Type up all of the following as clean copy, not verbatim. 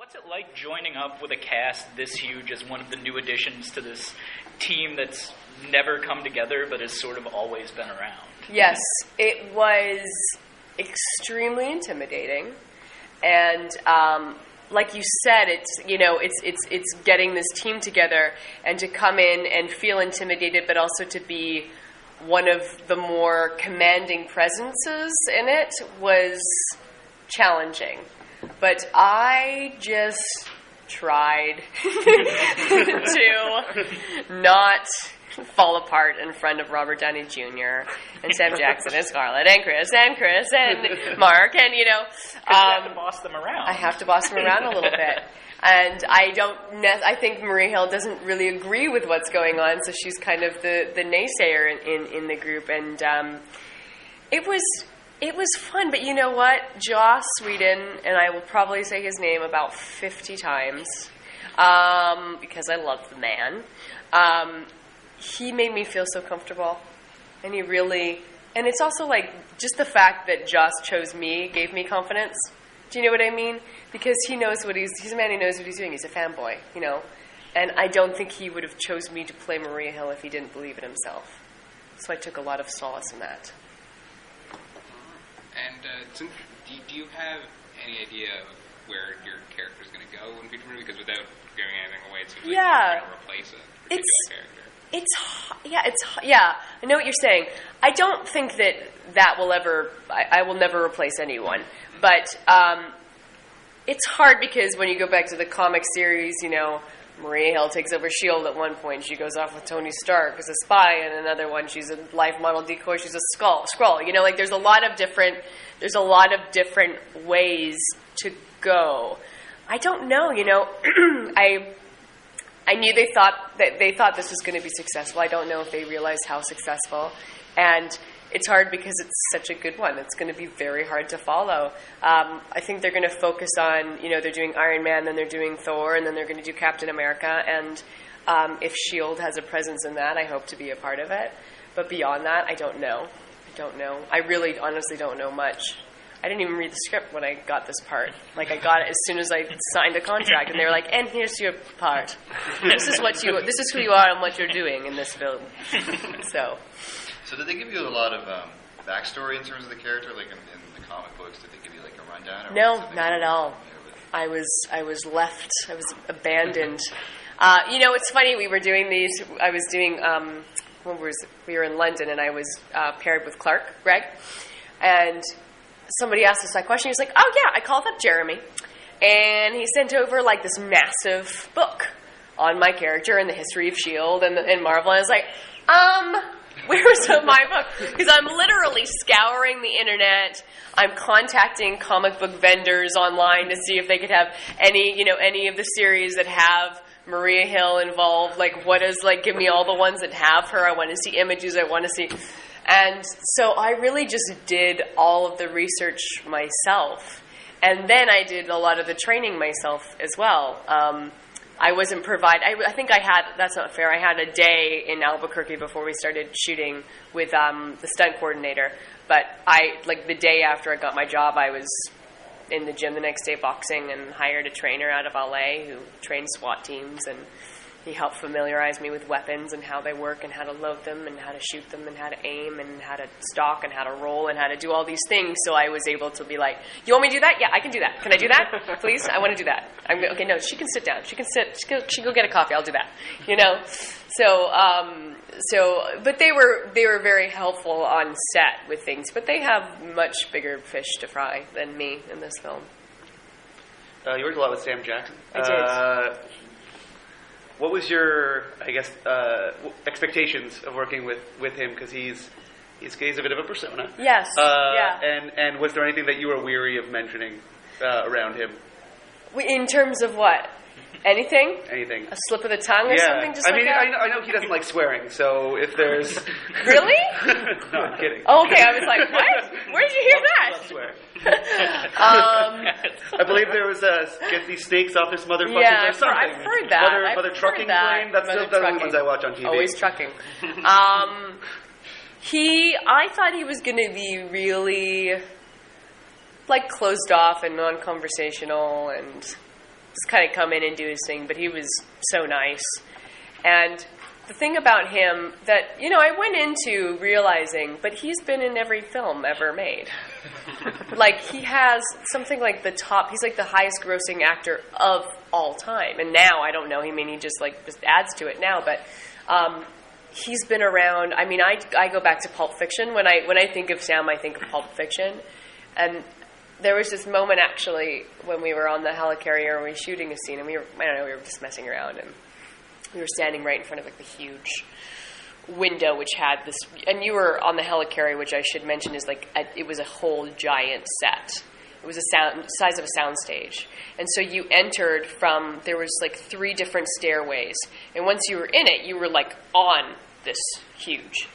what's it like joining up with a cast this huge as one of the new additions to this team that's never come together but has sort of always been around? Yes, it was extremely intimidating, and like you said, it's getting this team together and to come in and feel intimidated, but also to be one of the more commanding presences in it was challenging. But I just tried to not fall apart in front of Robert Downey Jr. and Sam Jackson and Scarlett and Chris and Mark and, you have to boss them around. I have to boss them around a little bit. And I think Maria Hill doesn't really agree with what's going on, so she's kind of the naysayer in the group. And it was fun, but you know what? Joss Whedon, and I will probably say his name about 50 times, because I love the man. He made me feel so comfortable, and and it's also like just the fact that Joss chose me gave me confidence. Do you know what I mean? Because he's a man who knows what he's doing. He's a fanboy, and I don't think he would have chose me to play Maria Hill if he didn't believe in himself. So I took a lot of solace in that. And do you have any idea of where your character is going to go in future movie? Because without giving anything away, it seems like you're going to replace a particular character. I know what you're saying. I don't think that will ever. I will never replace anyone. But it's hard because when you go back to the comic series, Maria Hill takes over S.H.I.E.L.D. at one point. She goes off with Tony Stark as a spy, and another one she's a life model decoy. She's a Skrull. There's a lot of different ways to go. I don't know. I knew they thought this was going to be successful. I don't know if they realized how successful, and it's hard because it's such a good one. It's going to be very hard to follow. I think they're going to focus on, they're doing Iron Man, then they're doing Thor, and then they're going to do Captain America. And if S.H.I.E.L.D. has a presence in that, I hope to be a part of it. But beyond that, I don't know. I really, honestly don't know much. I didn't even read the script when I got this part. I got it as soon as I signed a contract, and they were like, "And here's your part. This is who you are and what you're doing in this film." So did they give you a lot of backstory in terms of the character, like in the comic books? Did they give you like a rundown? Or no, not at all. I was left. I was abandoned. It's funny. We were doing these. I was doing. We were in London, and I was paired with Greg, and somebody asked us that question. He was like, "Oh yeah, I called up Jeremy, and he sent over like this massive book on my character and the history of S.H.I.E.L.D. and Marvel." And I was like, where's my book? Because I'm literally scouring the internet. I'm contacting comic book vendors online to see if they could have any of the series that have Maria Hill involved. Give me all the ones that have her. I want to see images. I want to see. And so I really just did all of the research myself. And then I did a lot of the training myself as well. I wasn't I think that's not fair. I had a day in Albuquerque before we started shooting with the stunt coordinator. But the day after I got my job, I was in the gym the next day boxing and hired a trainer out of LA who trained SWAT teams, and he helped familiarize me with weapons and how they work and how to load them and how to shoot them and how to aim and how to stalk and how to roll and how to do all these things. So I was able to be like, "You want me to do that? Yeah, I can do that. Can I do that? Please? I want to do that." Okay, no, she can sit down. She can sit. She can go get a coffee. I'll do that. But they were very helpful on set with things. But they have much bigger fish to fry than me in this film. You worked a lot with Sam Jackson. I did. What was your, expectations of working with him? Because he's a bit of a persona. Yes. Yeah. And was there anything that you were weary of mentioning around him? In terms of what? Anything? Anything. A slip of the tongue or something? I know he doesn't like swearing, so if there's... Really? No, I'm kidding. Oh, okay, I was like, what? Where did you hear that? Love swear. I believe there was get these snakes off this motherfucker or something. I've heard that. Mother trucking plane? That's the only ones I watch on TV. Always trucking. I thought he was going to be really, closed off and non-conversational and just kind of come in and do his thing, but he was so nice. And the thing about him that, I went into realizing, but he's been in every film ever made. Like, he has something like he's like the highest grossing actor of all time. And now, I don't know, he just adds to it now, but he's been around. I mean, I go back to Pulp Fiction. When I think of Sam, I think of Pulp Fiction. And there was this moment, actually, when we were on the helicarrier and we were shooting a scene, and we were just messing around, and we were standing right in front of the huge window, which had this, and you were on the helicarrier, which I should mention is it was a whole giant set. It was size of a soundstage. And so you entered there was 3 different stairways. And once you were in it, you were on this huge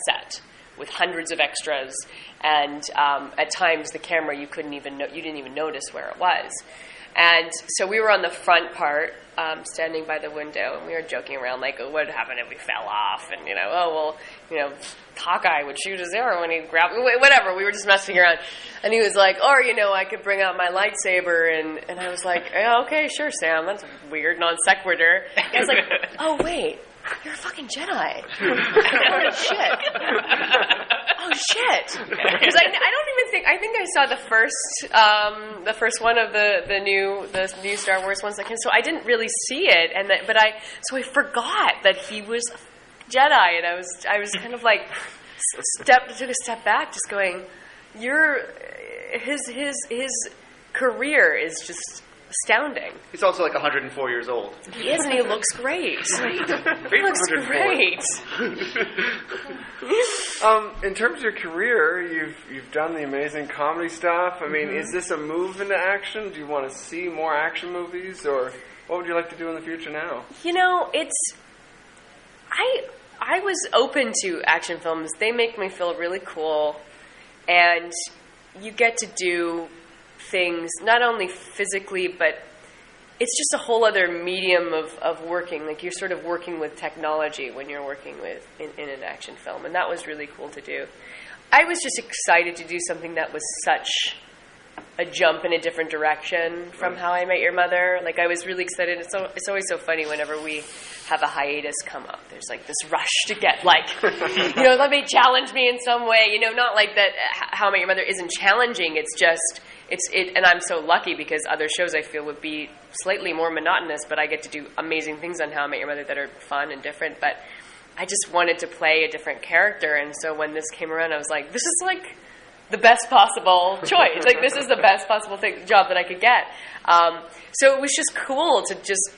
set with hundreds of extras. And at times the camera, you didn't even notice where it was. And so we were on the front part, standing by the window, and we were joking around, what would happen if we fell off? And, Hawkeye would shoot his arrow when he grabbed, whatever. We were just messing around. And he was like, or, I could bring out my lightsaber. And I was like, yeah, okay, sure, Sam. That's weird, non sequitur. And I was like, oh, wait. You're a fucking Jedi. Oh, shit. Oh, shit. Because I think I saw the first one of the new Star Wars ones that came. So I didn't really see it, so I forgot that he was a Jedi, and I was kind of took a step back, just going, his career is just astounding. He's also 104 years old. He is, and he looks great. He looks great. In terms of your career, you've done the amazing comedy stuff. I mean, is this a move into action? Do you want to see more action movies, or what would you like to do in the future now? I was open to action films. They make me feel really cool, and you get to do things not only physically, but it's just a whole other medium of working. You're sort of working with technology when you're working in an action film, and that was really cool to do. I was just excited to do something that was such a jump in a different direction from How I Met Your Mother. I was really excited. It's always so funny whenever we have a hiatus come up. There's this rush to get let me challenge me in some way. Not that How I Met Your Mother isn't challenging. It's just and I'm so lucky because other shows I feel would be slightly more monotonous, but I get to do amazing things on How I Met Your Mother that are fun and different. But I just wanted to play a different character, and so when this came around, I was like, this is the best possible choice. This is the best possible job that I could get. So it was just cool to just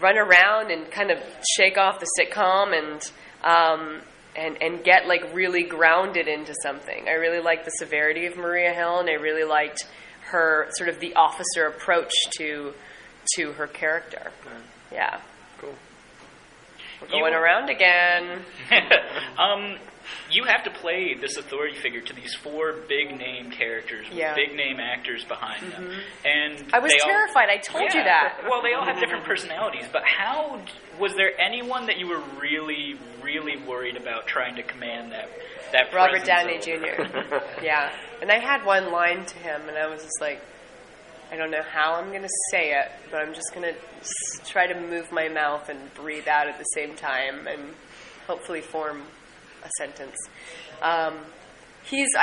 run around and kind of shake off the sitcom and get really grounded into something. I really liked the severity of Maria Hill, and I really liked her sort of the officer approach to her character. Yeah. Cool. We're going around again. You have to play this authority figure to these 4 big-name characters with big-name actors behind them. And I was terrified. I told you that. Well, they all have different personalities, but was there anyone that you were really, really worried about trying to command that Robert presence Downey Jr. Yeah. And I had one line to him, and I was just I don't know how I'm going to say it, but I'm just going to try to move my mouth and breathe out at the same time and hopefully form a sentence. He's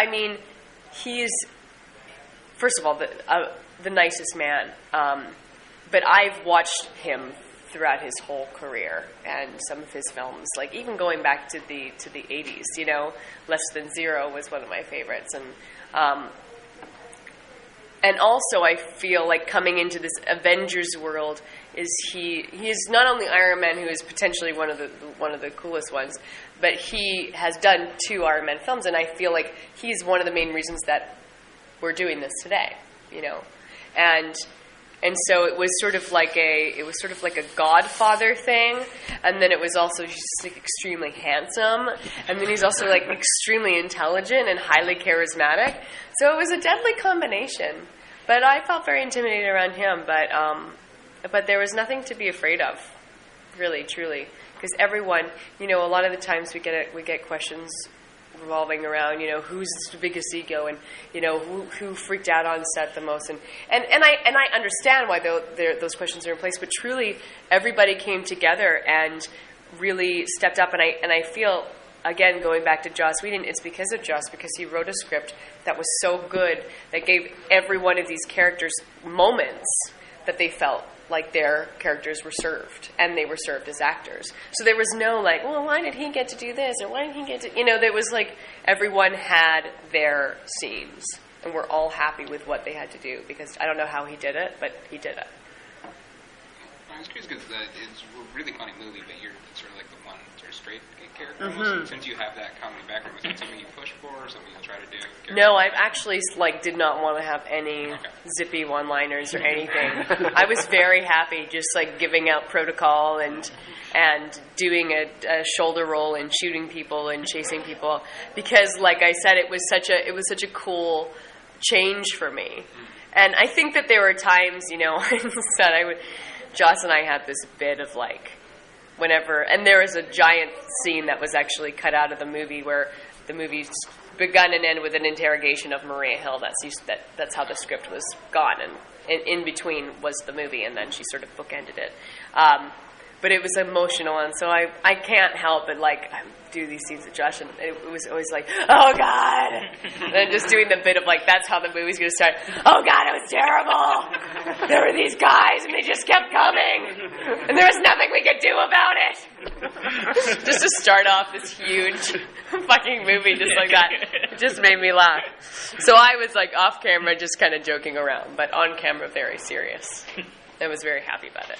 first of all the nicest man, but I've watched him throughout his whole career and some of his films, even going back to the 80s. Less Than Zero was one of my favorites, and also I feel coming into this Avengers world he is not only Iron Man, who is potentially one of the coolest ones, but he has done 2 Iron Man films, and I feel he's one of the main reasons that we're doing this today, and so it was sort of like a Godfather thing, and then it was also just extremely handsome, and then he's also extremely intelligent and highly charismatic. So it was a deadly combination. But I felt very intimidated around him. But there was nothing to be afraid of, really, truly, because everyone, a lot of the times we get questions revolving around, who's the biggest ego, and who freaked out on set the most, and I understand why those questions are in place, but truly everybody came together and really stepped up, and I feel, again, going back to Joss Whedon, it's because of Joss, because he wrote a script that was so good that gave every one of these characters moments that they felt like their characters were served, and they were served as actors. So there was no well, why did he get to do this, or why did he get to, there was everyone had their scenes, and we're all happy with what they had to do, because I don't know how he did it, but he did it. I was curious because it's a really funny movie, but you're sort of like the one sort of straight character almost. Since you have that comedy background, was that something you pushed for, or something you try to do? No, I actually did not want to have any zippy one-liners or anything. I was very happy just giving out protocol and doing a shoulder roll and shooting people and chasing people, because, like I said, it was such a cool change for me. And I think that there were times, on set, Joss and I had this bit of whenever, and there was a giant scene that was actually cut out of the movie where the movie's begun and end with an interrogation of Maria Hill. That's how the script was gone, and in between was the movie, and then she sort of bookended it. But it was emotional, and so I can't help but I do these scenes with Josh, and it was always oh God, and then just doing the bit of that's how the movie's going to start. Oh God, it was terrible. There were these guys, and they just kept coming, and there was nothing we could do about it. Just to start off this huge fucking movie just like that, it just made me laugh. So I was off camera, just kind of joking around, but on camera, very serious. I was very happy about it.